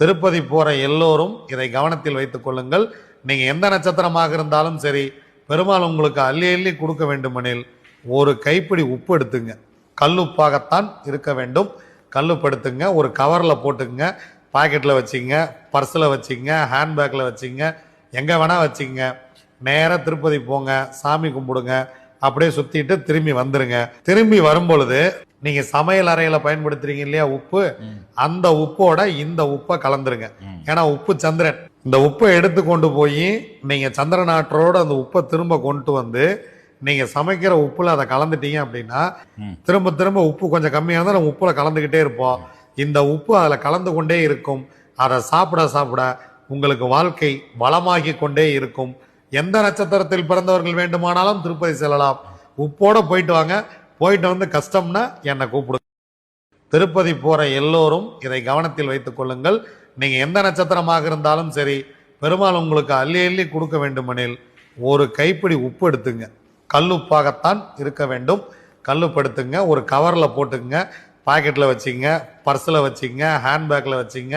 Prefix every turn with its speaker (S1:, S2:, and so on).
S1: திருப்பதி போற எல்லோரும் இதை கவனத்தில் வைத்துக் கொள்ளுங்கள். நீங்க எந்த நட்சத்திரமாக இருந்தாலும் சரி, பெருமாள் உங்களுக்கு அள்ளி அள்ளி கொடுக்க வேண்டுமெனில் ஒரு கைப்பிடி உப்பு எடுத்துங்க. கல்லுப்பாகத்தான் இருக்க வேண்டும். கல்லுப்படுத்துங்க, ஒரு கவரில் போட்டுங்க, பாக்கெட்டில் வச்சிங்க, பர்ஸில் வச்சிங்க, ஹேண்ட்பேக்கில் வச்சிங்க, எங்கே வேணால் வச்சிங்க. நேராக திருப்பதி போங்க, சாமி கும்பிடுங்க, அப்படியே சுற்றிட்டு திரும்பி வந்துருங்க. திரும்பி வரும்பொழுது நீங்கள் சமையல் அறையில் பயன்படுத்துறீங்க இல்லையா உப்பு, அந்த உப்போட இந்த உப்பை கலந்துருங்க. ஏன்னா உப்பு சந்திரன். இந்த உப்பை எடுத்து கொண்டு போய் நீங்கள் சந்திரன் ஆற்றோட அந்த உப்பை திரும்ப கொண்டு வந்து நீங்கள் சமைக்கிற உப்புல அதை கலந்துட்டீங்க அப்படின்னா திரும்ப திரும்ப உப்பு கொஞ்சம் கம்மியாக இருந்தால் நம்ம உப்புல கலந்துக்கிட்டே இருப்போம். இந்த உப்பு அதில் கலந்து கொண்டே இருக்கும். அதை சாப்பிட சாப்பிட உங்களுக்கு வாழ்க்கை வளமாகி கொண்டே இருக்கும். எந்த நட்சத்திரத்தில் பிறந்தவர்கள் வேண்டுமானாலும் திருப்பதி செல்லலாம். உப்போட போயிட்டு வாங்க. போயிட்டு வந்து கஷ்டம்னா என்னை கூப்பிடுங்க. திருப்பதி போற எல்லோரும் இதை கவனத்தில் வைத்துக் கொள்ளுங்கள். நீங்க எந்த நட்சத்திரமாக இருந்தாலும் சரி, பெருமாள் உங்களுக்கு அள்ளி அள்ளி கொடுக்க வேண்டுமெனில் ஒரு கைப்பிடி உப்பு எடுத்துங்க. கல்லுப்பாகத்தான் இருக்க வேண்டும். கல்லுப்படுத்துங்க, ஒரு கவரில் போட்டுங்க, பாக்கெட்டில் வச்சிங்க, பர்ஸில் வச்சிங்க, ஹேண்ட்பேக்கில் வச்சிங்க,